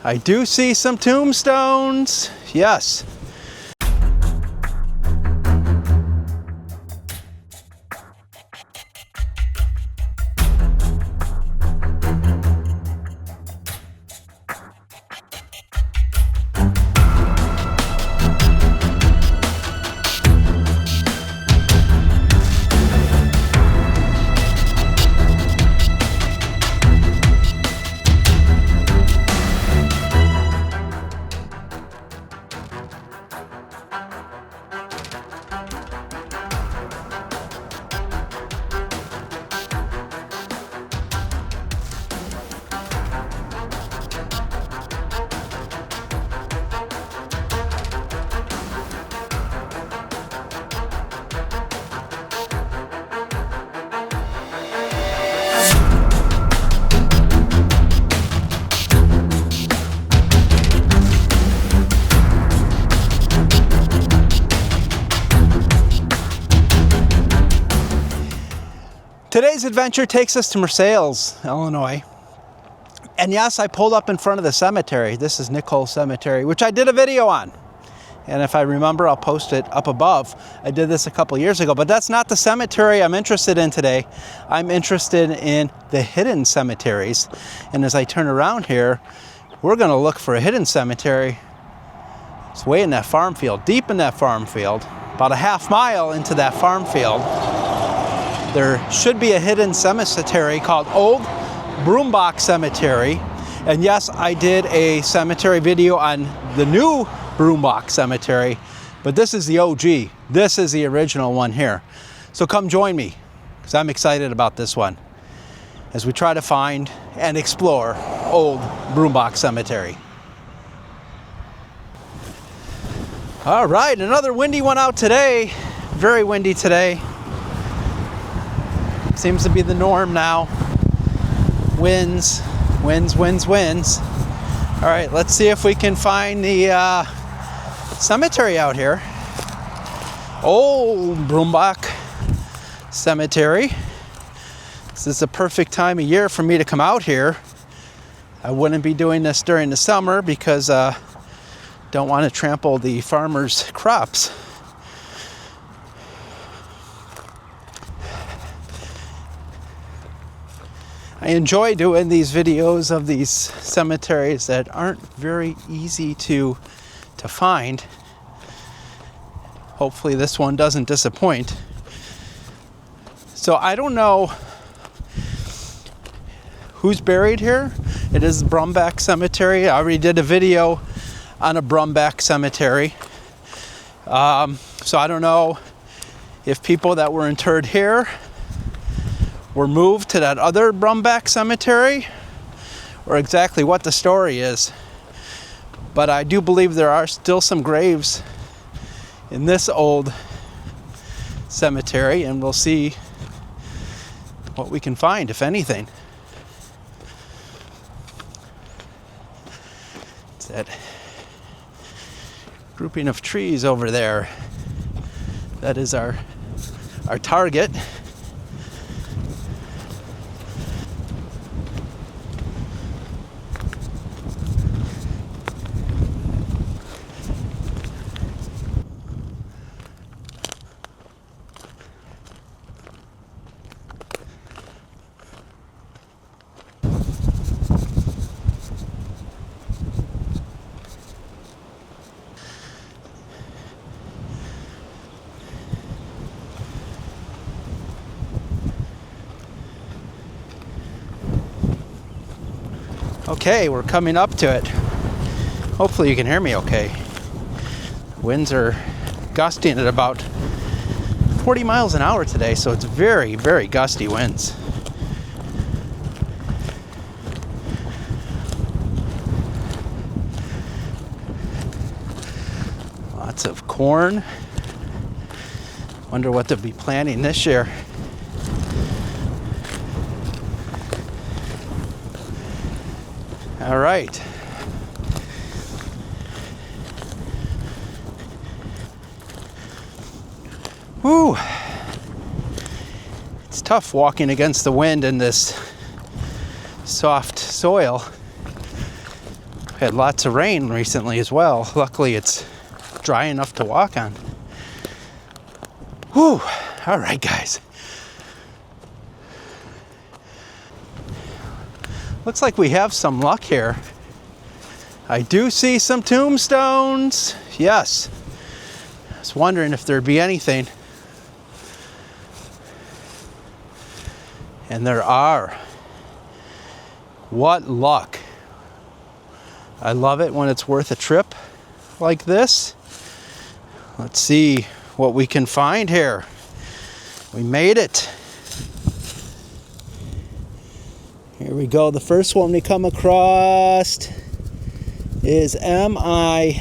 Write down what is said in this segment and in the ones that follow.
I do see some tombstones. Yes. Today's adventure takes us to Marseilles, Illinois. And yes, I pulled up in front of the cemetery. This is Nicole Cemetery, which I did a video on. And if I remember, I'll post it up above. I did this a couple years ago, but that's not the cemetery I'm interested in today. I'm interested in the hidden cemeteries. And as I turn around here, we're gonna look for a hidden cemetery. It's way in that farm field, deep in that farm field, about a half mile into that farm field. There should be a hidden cemetery called Old Brumbach Cemetery. And yes, I did a cemetery video on the new Brumbach Cemetery, but this is the OG. This is the original one here. So come join me, because I'm excited about this one as we try to find and explore Old Brumbach Cemetery. All right, another windy one out today. Very windy today. Seems to be the norm now. Winds, winds, winds, winds. All right, let's see if we can find the cemetery out here. Old Brumbach Cemetery. This is the perfect time of year for me to come out here. I wouldn't be doing this during the summer because don't want to trample the farmers' crops. I enjoy doing these videos of these cemeteries that aren't very easy to find. Hopefully this one doesn't disappoint. So I don't know who's buried here. It is Brumbach Cemetery. I already did a video on a Brumbach Cemetery. So I don't know if people that were interred here were moved to that other Brumbach Cemetery, or exactly what the story is. But I do believe there are still some graves in this old cemetery, and we'll see what we can find, if anything. It's that grouping of trees over there. That is our target. Okay, we're coming up to it. Hopefully you can hear me okay. Winds are gusting at about 40 miles an hour today, so it's very, very gusty winds. Lots of corn. Wonder what they'll be planting this year. All right. Woo. It's tough walking against the wind in this soft soil. Had lots of rain recently as well. Luckily it's dry enough to walk on. Whew. All right, guys. Looks like we have some luck here. I do see some tombstones. Yes. I was wondering if there'd be anything. And there are. What luck. I love it when it's worth a trip like this. Let's see what we can find here. We made it. Here we go. The first one we come across is Milore.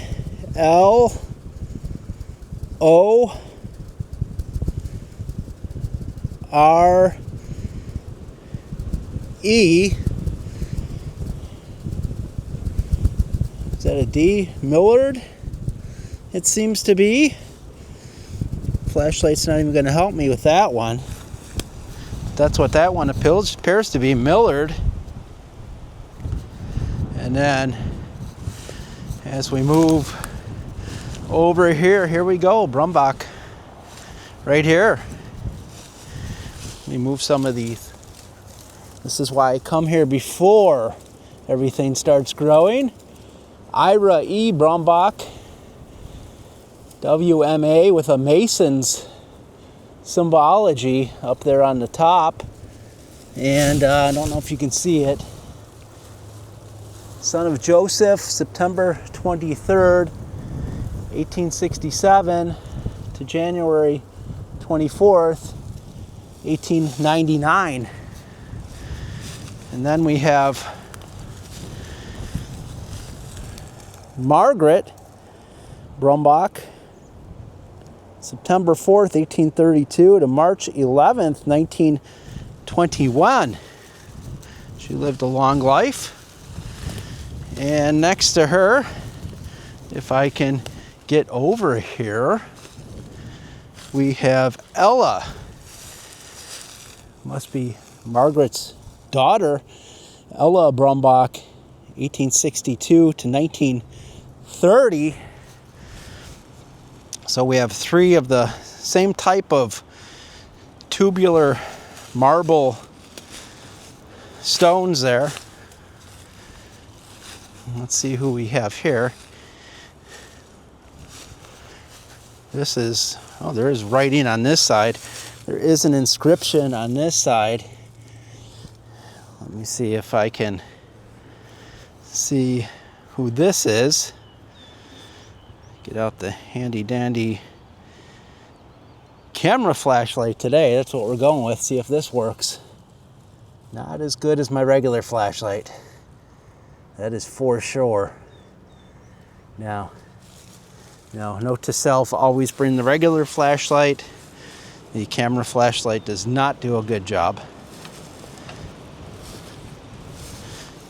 Is that a D? Millard? It seems to be. Flashlight's not even going to help me with that one. That's what that one appears to be, Millard. And then as we move over here we go, Brumbach. Right here. Let me move some of these. This is why I come here before everything starts growing. Ira E. Brumbach, WMA, with a Mason's symbology up there on the top. And I don't know if you can see it. Son of Joseph, September 23rd, 1867 to January 24th, 1899. And then we have Margaret Brumbach, September 4th, 1832 to March 11th, 1921. She lived a long life. And next to her, if I can get over here, we have Ella. Must be Margaret's daughter, Ella Brumbach, 1862 to 1930. So we have three of the same type of tubular marble stones there. Let's see who we have here. This is, oh, there is writing on this side. There is an inscription on this side. Let me see if I can see who this is. Get out the handy dandy camera flashlight today. That's what we're going with. See if this works. Not as good as my regular flashlight. That is for sure. Now, note to self, always bring the regular flashlight. The camera flashlight does not do a good job.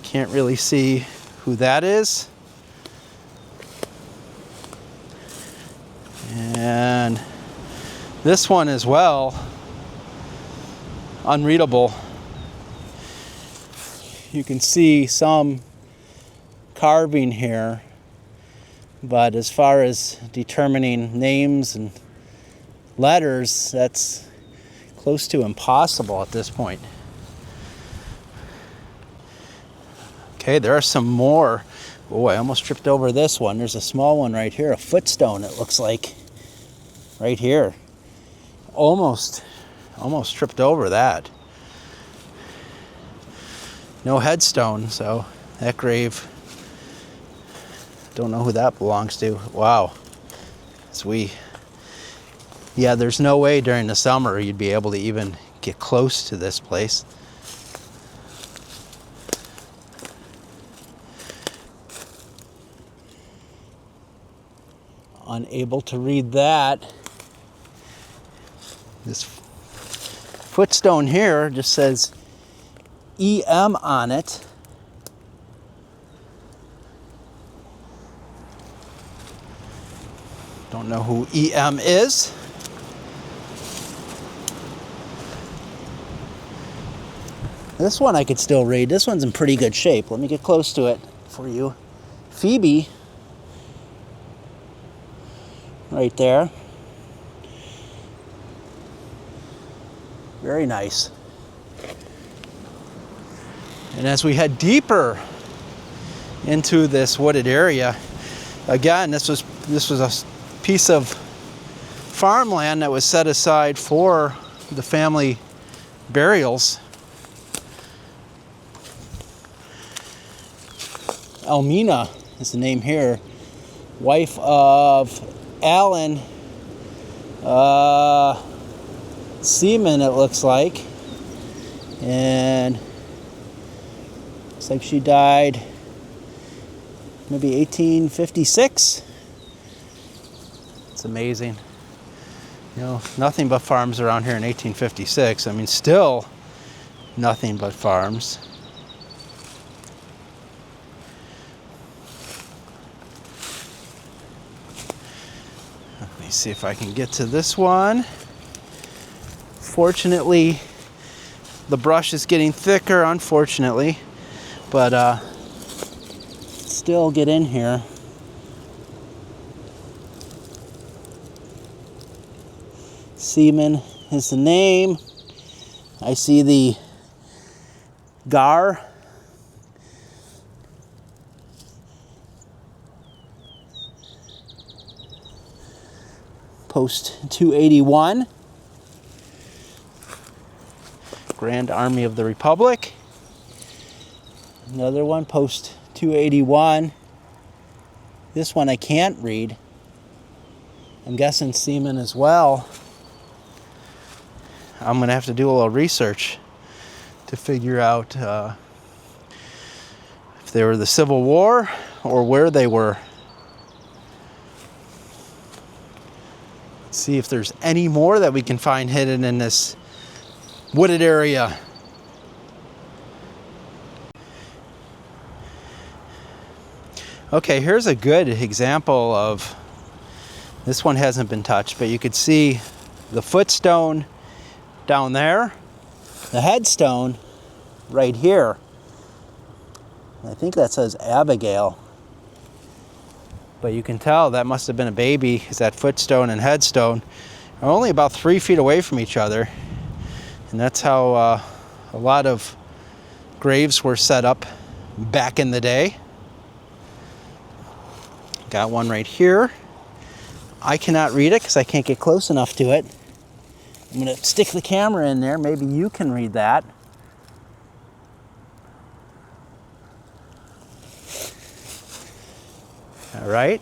Can't really see who that is. And this one as well, unreadable. You can see some carving here, but as far as determining names and letters, that's close to impossible at this point. Okay, there are some more. Oh, I almost tripped over this one. There's a small one right here, a footstone, it looks like. Right here. Almost tripped over that. No headstone, so that grave, don't know who that belongs to. Wow. Yeah, there's no way during the summer you'd be able to even get close to this place. Unable to read that. This footstone here just says EM on it. Don't know who EM is. This one I could still read. This one's in pretty good shape. Let me get close to it for you. Phoebe right there. Very nice. And as we head deeper into this wooded area, again, this was a piece of farmland that was set aside for the family burials. Elmina is the name here, wife of Alan Seaman, it looks like, and looks like she died maybe 1856. It's amazing. You know, nothing but farms around here in 1856. I mean, still nothing but farms. Let me see if I can get to this one. Fortunately, the brush is getting thicker, unfortunately, but still get in here. Seaman is the name. I see the Gar. Post 281. Grand Army of the Republic. Another one, post 281. This one I can't read. I'm guessing Seaman as well. I'm going to have to do a little research to figure out if they were the Civil War or where they were. Let's see if there's any more that we can find hidden in this wooded area. Okay, here's a good example of, this one hasn't been touched, but you could see the footstone down there, the headstone right here. I think that says Abigail, but you can tell that must have been a baby, because that footstone and headstone are only about 3 feet away from each other, and that's how a lot of graves were set up back in the day. Got one right here. I cannot read it because I can't get close enough to it. I'm going to stick the camera in there. Maybe you can read that. All right.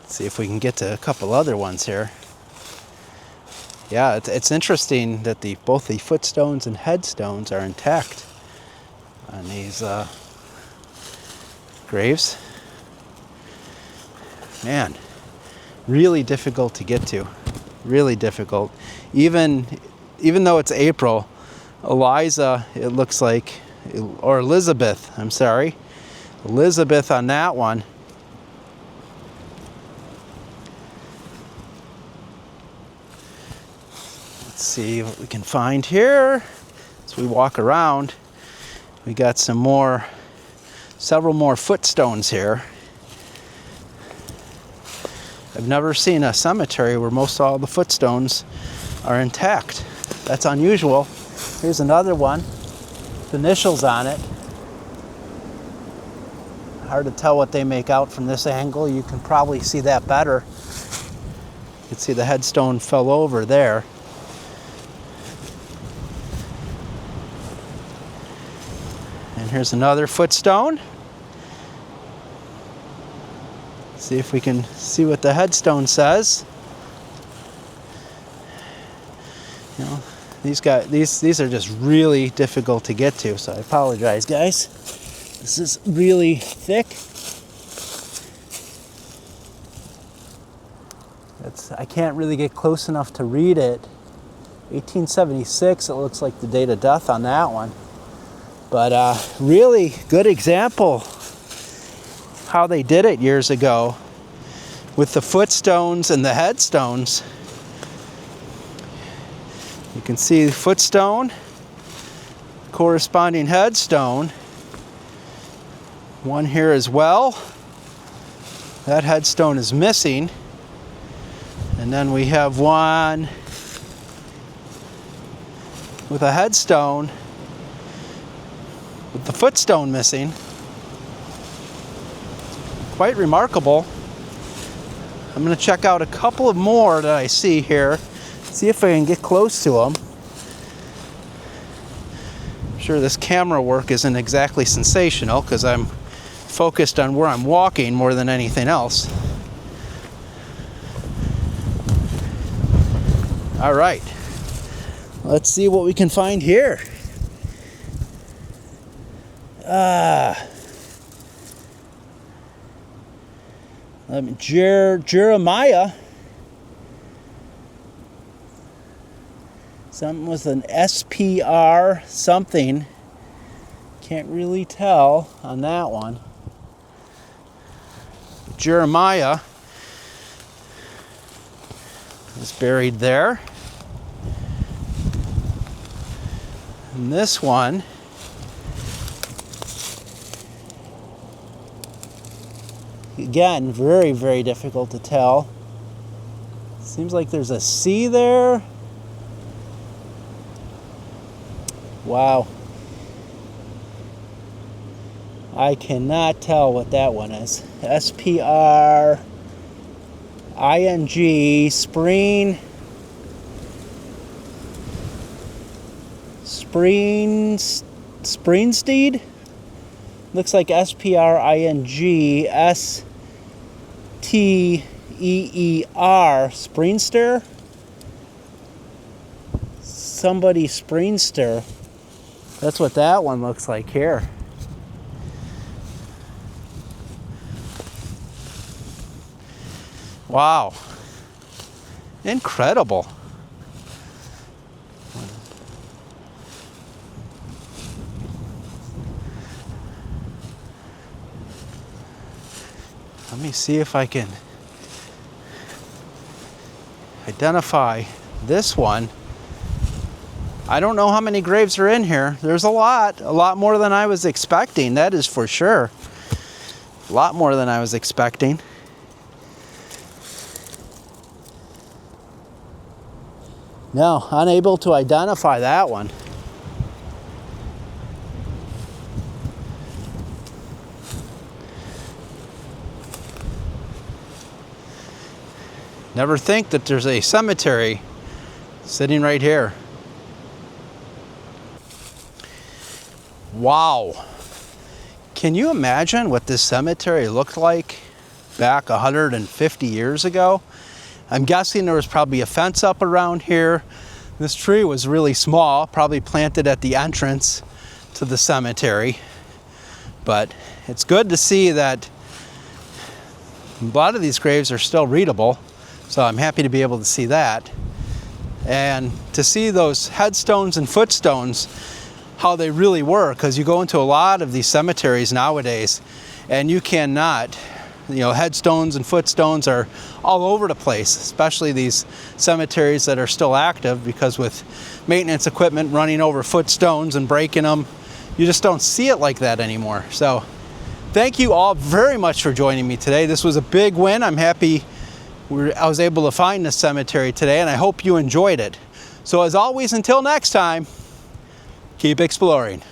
Let's see if we can get to a couple other ones here. Yeah, it's interesting that both the footstones and headstones are intact on these graves. Man, really difficult to get to. Really difficult. Even though it's April, Eliza, it looks like, or Elizabeth, I'm sorry. Elizabeth on that one. Let's see what we can find here as we walk around. We got several more footstones here. I've never seen a cemetery where most all the footstones are intact. That's unusual. Here's another one. The initials on it. Hard to tell what they make out from this angle. You can probably see that better. You can see the headstone fell over there. And here's another footstone. See if we can see what the headstone says. You know, these are just really difficult to get to, so I apologize, guys. This is really thick. I can't really get close enough to read it. 1876, it looks like the date of death on that one. But really good example how they did it years ago with the footstones and the headstones. You can see the footstone corresponding headstone. One here as well. That headstone is missing. And then we have one with a headstone with the footstone missing. Quite remarkable. I'm going to check out a couple of more that I see here. See if I can get close to them. I'm sure this camera work isn't exactly sensational because I'm focused on where I'm walking more than anything else. All right, let's see what we can find here. Jeremiah. Something with an SPR something. Can't really tell on that one. Jeremiah is buried there. And this one again, very, very difficult to tell. Seems like there's a C there. Wow. I cannot tell what that one is. SPR ING Springsteed? Looks like SPRING STEER Springster. Somebody Springster. That's what that one looks like here. Wow. Incredible. Let me see if I can identify this one. I don't know how many graves are in here. There's a lot more than I was expecting, that is for sure. A lot more than I was expecting. No, unable to identify that one. Never think that there's a cemetery sitting right here. Wow. Can you imagine what this cemetery looked like back 150 years ago? I'm guessing there was probably a fence up around here. This tree was really small, probably planted at the entrance to the cemetery. But it's good to see that a lot of these graves are still readable. So I'm happy to be able to see that. And to see those headstones and footstones, how they really were, because you go into a lot of these cemeteries nowadays and you cannot, headstones and footstones are all over the place, especially these cemeteries that are still active, because with maintenance equipment running over footstones and breaking them, you just don't see it like that anymore. So thank you all very much for joining me today. This was a big win. I'm happy I was able to find this cemetery today, and I hope you enjoyed it. So as always, until next time, keep exploring.